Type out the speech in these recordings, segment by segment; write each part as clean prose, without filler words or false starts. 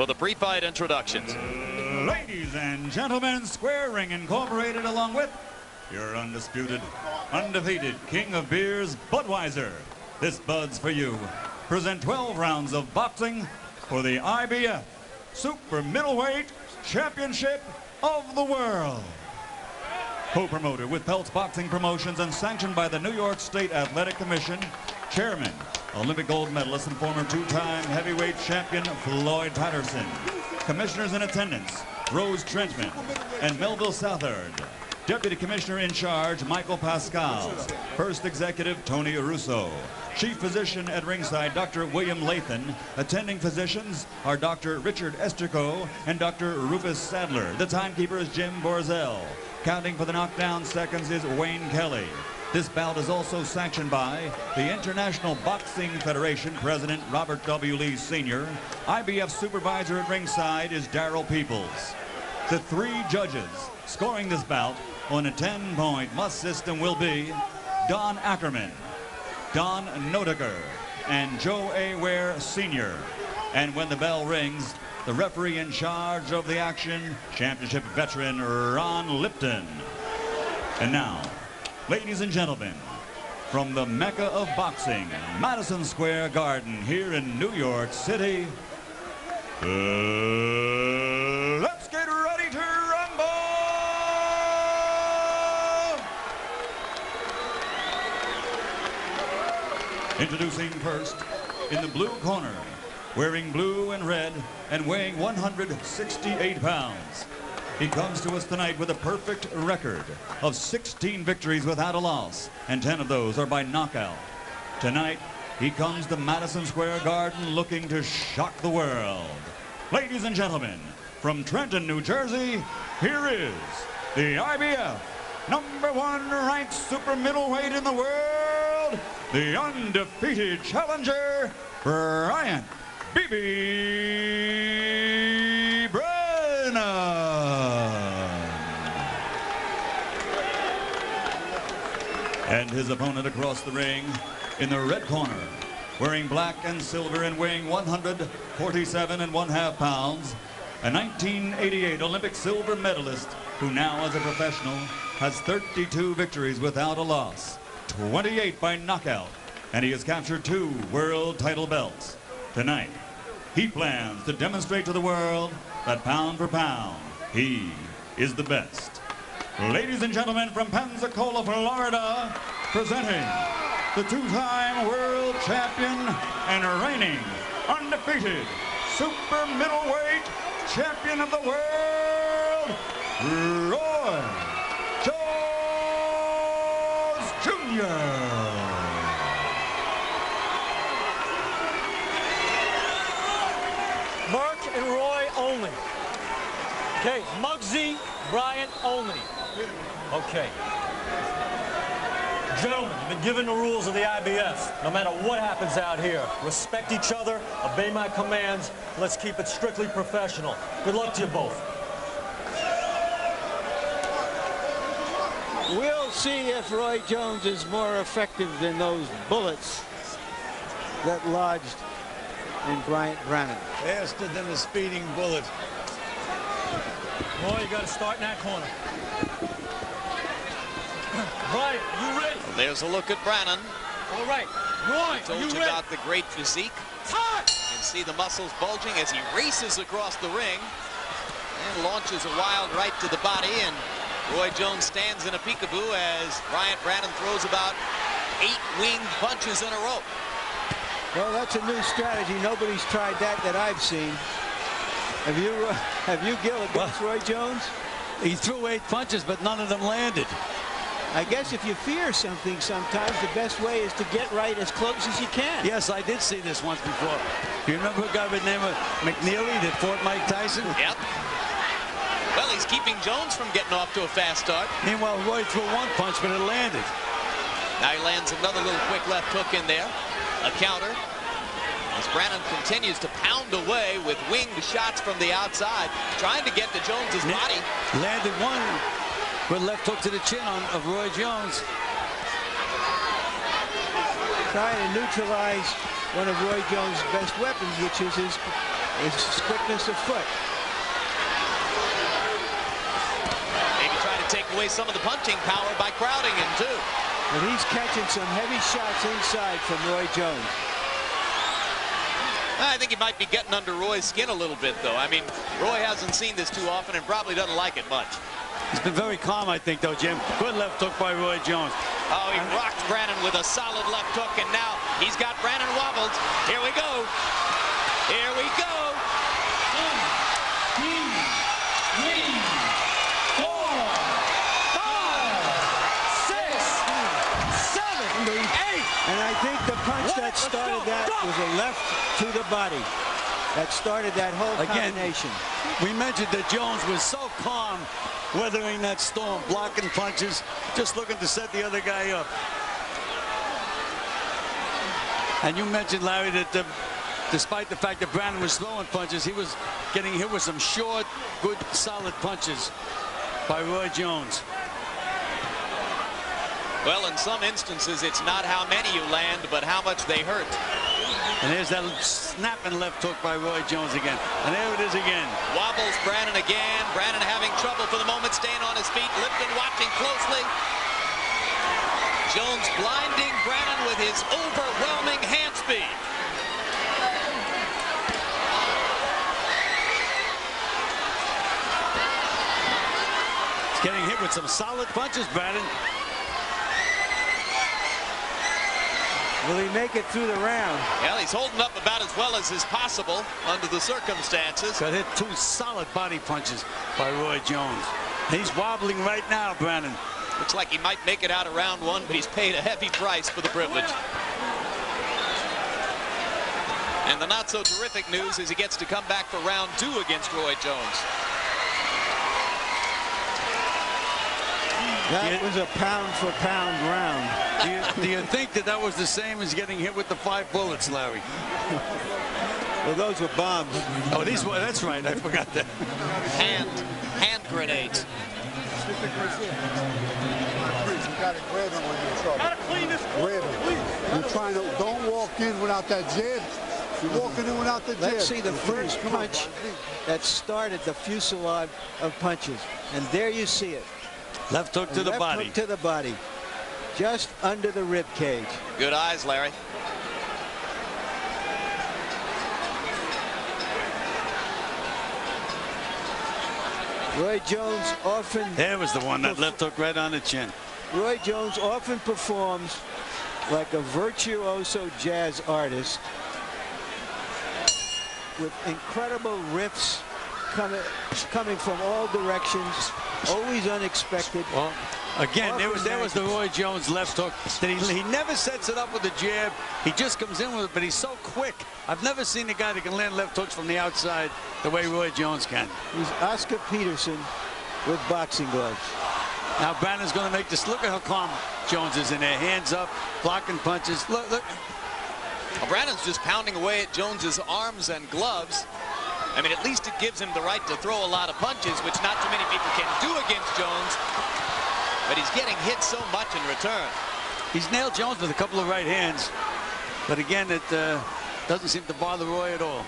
for the pre-fight introductions. Ladies and gentlemen, Square Ring Incorporated, along with your undisputed, undefeated king of beers, Budweiser. This Bud's for you. Present 12 rounds of boxing for the IBF Super Middleweight Championship of the World. Co-promoter with Peltz Boxing Promotions and sanctioned by the New York State Athletic Commission, Chairman, Olympic gold medalist and former two-time heavyweight champion Floyd Patterson. Commissioners in attendance, Rose Trentman and Melville Southard. Deputy Commissioner in charge, Michael Pascal. First Executive, Tony Russo. Chief Physician at ringside, Dr. William Lathan. Attending physicians are Dr. Richard Esterco and Dr. Rufus Sadler. The timekeeper is Jim Borzell. Counting for the knockdown seconds is Wayne Kelly. This bout is also sanctioned by the International Boxing Federation President Robert W. Lee Sr. IBF supervisor at ringside is Darrell Peoples. The three judges scoring this bout on a 10-point must system will be Don Ackerman, Don Nodeker, and Joe A. Ware Sr. And when the bell rings, the referee in charge of the action, championship veteran Ron Lipton. And now, ladies and gentlemen, from the Mecca of boxing, Madison Square Garden here in New York City, let's get ready to rumble! Introducing first, in the blue corner, wearing blue and red and weighing 168 pounds. He comes to us tonight with a perfect record of 16 victories without a loss, and 10 of those are by knockout. Tonight, he comes to Madison Square Garden looking to shock the world. Ladies and gentlemen, from Trenton, New Jersey, here is the IBF #1 ranked super middleweight in the world, the undefeated challenger, Bryant B.B. Brannon. And his opponent across the ring in the red corner, wearing black and silver and weighing 147.5 pounds, a 1988 Olympic silver medalist who now as a professional has 32 victories without a loss, 28 by knockout, and he has captured 2 world title belts. Tonight, he plans to demonstrate to the world that pound for pound, he is the best. Ladies and gentlemen, from Pensacola, Florida, presenting the two-time world champion and reigning undefeated super middleweight champion of the world, Roy Jones Jr. Mark and Roy only. Okay, Muggsy, Bryant only. Okay. Gentlemen, you've been given the rules of the IBF. No matter what happens out here, respect each other, obey my commands. Let's keep it strictly professional. Good luck to you both. We'll see if Roy Jones is more effective than those bullets that lodged in Bryant Brannon. Faster than a speeding bullet. Roy, you got to start in that corner. Bryant, you ready? Well, there's a look at Brannon. All right. Roy, I told you about the great physique. Time! You can see the muscles bulging as he races across the ring and launches a wild right to the body. And Roy Jones stands in a peekaboo as Bryant Brannon throws about 8 winged punches in a row. Well, that's a new strategy. Nobody's tried that I've seen. Have you, Gil, against Roy Jones? He threw 8 punches, but none of them landed. I guess if you fear something sometimes, the best way is to get right as close as you can. Yes, I did see this once before. Do you remember a guy by the name of McNeely that fought Mike Tyson? Yep. Well, he's keeping Jones from getting off to a fast start. Meanwhile, Roy threw 1 punch, but it landed. Now he lands another little quick left hook in there. A counter. As Brannon continues to pound away with winged shots from the outside, trying to get to Jones's body. Landed 1 with left hook to the chin of Roy Jones. Trying to neutralize one of Roy Jones' best weapons, which is his his quickness of foot. Maybe try to take away some of the punching power by crowding him, too. But he's catching some heavy shots inside from Roy Jones. I think he might be getting under Roy's skin a little bit, though. I mean, Roy hasn't seen this too often and probably doesn't like it much. He's been very calm, I think, though, Jim. Good left hook by Roy Jones. Oh, he rocked Brannon with a solid left hook, and now he's got Brannon wobbled. Here we go. Here we go. 1, 2, 3, 4, 5, 6, 7, 8. And I think the punch that started that was a left to the body. That started that whole combination. We mentioned that Jones was so calm, weathering that storm, blocking punches, just looking to set the other guy up. And you mentioned, Larry, that despite the fact that Brannon was throwing punches, he was getting hit with some short, good, solid punches by Roy Jones. Well, in some instances, it's not how many you land, but how much they hurt. And there's that snapping left hook by Roy Jones again. And there it is again. Wobbles Brannon again. Brannon having trouble for the moment, staying on his feet. Lipton watching closely. Jones blinding Brannon with his overwhelming hand speed. He's getting hit with some solid punches, Brannon. Will he make it through the round? Well, he's holding up about as well as is possible under the circumstances. Got hit 2 solid body punches by Roy Jones. He's wobbling right now, Brannon. Looks like he might make it out of round 1, but he's paid a heavy price for the privilege. And the not so terrific news is he gets to come back for round 2 against Roy Jones. That was a pound-for-pound round. Do you think that was the same as getting hit with the 5 bullets, Larry? Well, those were bombs. Oh, these were, that's right. I forgot that. Hand grenades. Gotta clean this. You're trying to, don't walk in without that jab. You're walking in without the jab. Let's see the first punch that started the fusillade of punches. And there you see it. Left hook to the body. Left hook to the body. Just under the rib cage. Good eyes, Larry. Roy Jones often... There was the one, that left hook right on the chin. Roy Jones often performs like a virtuoso jazz artist with incredible riffs coming from all directions, always unexpected. Well, again, there was the Roy Jones left hook. That he never sets it up with a jab. He just comes in with it, but he's so quick. I've never seen a guy that can land left hooks from the outside the way Roy Jones can. He's Oscar Peterson with boxing gloves. Now Brannon's going to make this. Look at how calm Jones is in there. Hands up, blocking punches. Look. Well, Brannon's just pounding away at Jones's arms and gloves. I mean, at least it gives him the right to throw a lot of punches, which not too many people can do against Jones. But he's getting hit so much in return. He's nailed Jones with a couple of right hands. But again, it doesn't seem to bother Roy at all.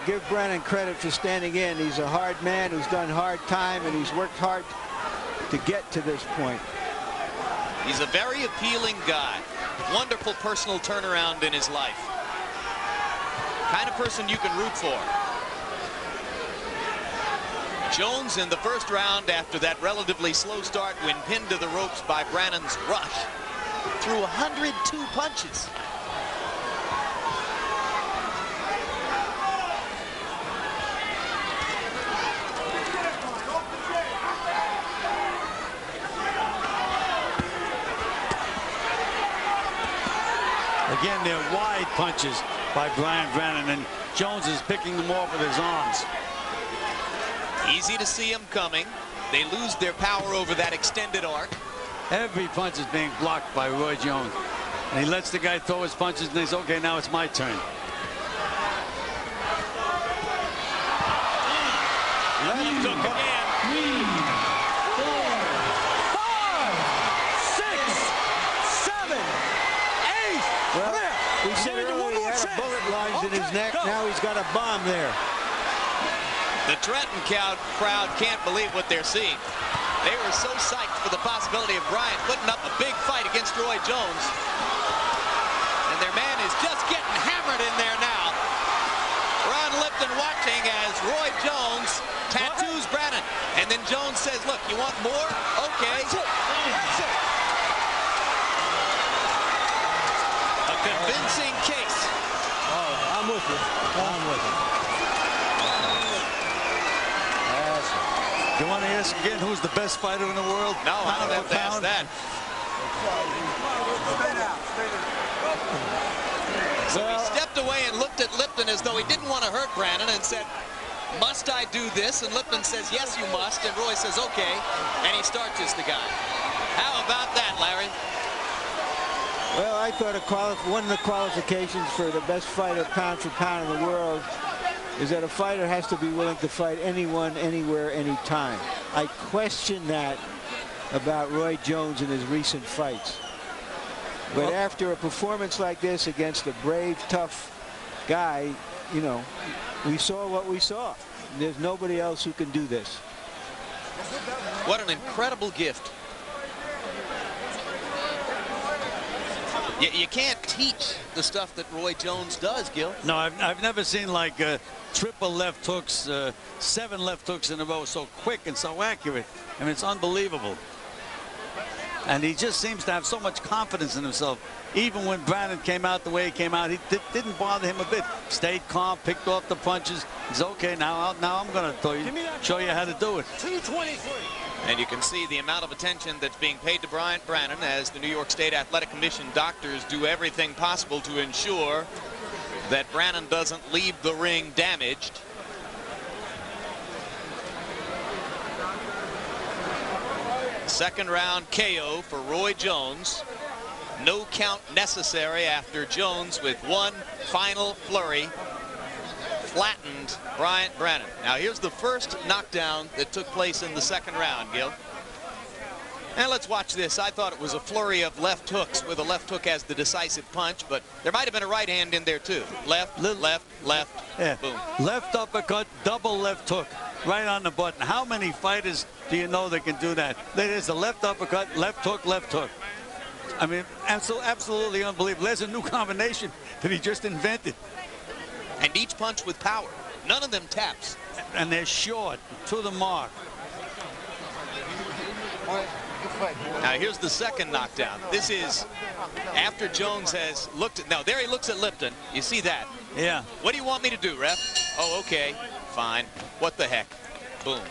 Give Brannon credit for standing in. He's a hard man who's done hard time, and he's worked hard to get to this point. He's a very appealing guy. Wonderful personal turnaround in his life. Kind of person you can root for. Jones in the first round, after that relatively slow start when pinned to the ropes by Brannon's rush, threw 102 punches. Again, they're wide punches by Brannon, and Jones is picking them off with his arms. Easy to see him coming. They lose their power over that extended arc. Every punch is being blocked by Roy Jones. And he lets the guy throw his punches, and he's, okay, now it's my turn. Left hook again. 3, 4, 5, 6, 7, 8. Well, we said earlier he had a bullet lodged in his neck. Now he's got a bomb there. The Trenton crowd can't believe what they're seeing. They were so psyched for the possibility of Bryant putting up a big fight against Roy Jones. And their man is just getting hammered in there now. Ron Lipton watching as Roy Jones tattoos Brannon. And then Jones says, look, you want more? Okay. A convincing case. Oh, I'm with you. I'm with you. You want to ask again who's the best fighter in the world? No, I don't have to ask that. So he stepped away and looked at Lipton as though he didn't want to hurt Brannon and said, must I do this? And Lipton says, yes, you must. And Roy says, okay. And he starches the guy. How about that, Larry? Well, I thought one of the qualifications for the best fighter pound for pound in the world is that a fighter has to be willing to fight anyone, anywhere, anytime. I question that about Roy Jones in his recent fights. But after a performance like this against a brave, tough guy, you know, we saw what we saw. There's nobody else who can do this. What an incredible gift. You can't teach the stuff that Roy Jones does, Gil. No, I've never seen like triple left hooks, 7 left hooks in a row so quick and so accurate. I mean, it's unbelievable. And he just seems to have so much confidence in himself. Even when Brannon came out the way he came out, he didn't bother him a bit. Stayed calm, picked off the punches. He's okay, now I'm going to show you how to do it. 223. And you can see the amount of attention that's being paid to Bryant Brannon as the New York State Athletic Commission doctors do everything possible to ensure that Brannon doesn't leave the ring damaged. Second round KO for Roy Jones. No count necessary after Jones with one final flurry flattened Bryant Brannon. Now here's the first knockdown that took place in the second round, Gil. And let's watch this. I thought it was a flurry of left hooks with a left hook as the decisive punch, but there might have been a right hand in there too. Left, left, left, yeah. Boom. Left uppercut, double left hook, right on the button. How many fighters do you know that can do that? There's a left uppercut, left hook, left hook. I mean, absolutely unbelievable. There's a new combination that he just invented. And each punch with power. None of them taps. And they're short, to the mark. Now here's the second knockdown. This is after Jones has looked at, now there he looks at Lipton. You see that? Yeah. What do you want me to do, ref? Oh, okay, fine. What the heck? Boom.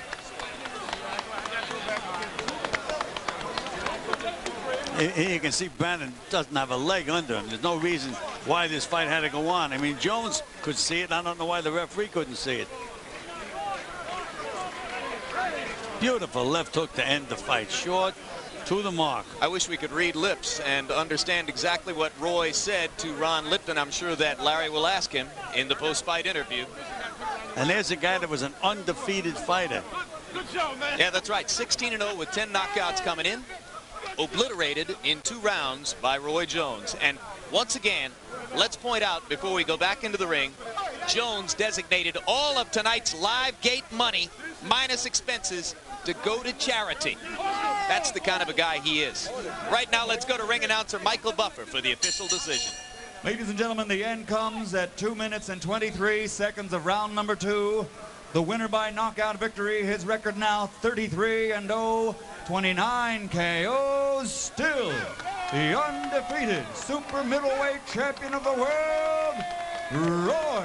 Here you can see Brannon doesn't have a leg under him. There's no reason why this fight had to go on. I mean, Jones could see it. I don't know why the referee couldn't see it. Beautiful left hook to end the fight. Short, to the mark. I wish we could read lips and understand exactly what Roy said to Ron Lipton. I'm sure that Larry will ask him in the post-fight interview. And there's a guy that was an undefeated fighter. Good show, man. Yeah, that's right. 16-0 with 10 knockouts coming in. Obliterated in 2 rounds by Roy Jones. And once again, let's point out before we go back into the ring, Jones designated all of tonight's live gate money minus expenses to go to charity. That's the kind of a guy he is. Right now, let's go to ring announcer Michael Buffer for the official decision. Ladies and gentlemen, the end comes at 2 minutes and 23 seconds of round number 2. The winner by knockout victory, his record now 33-0, 29 KOs, still the undefeated super middleweight champion of the world, Roy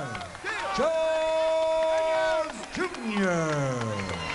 Jones Jr.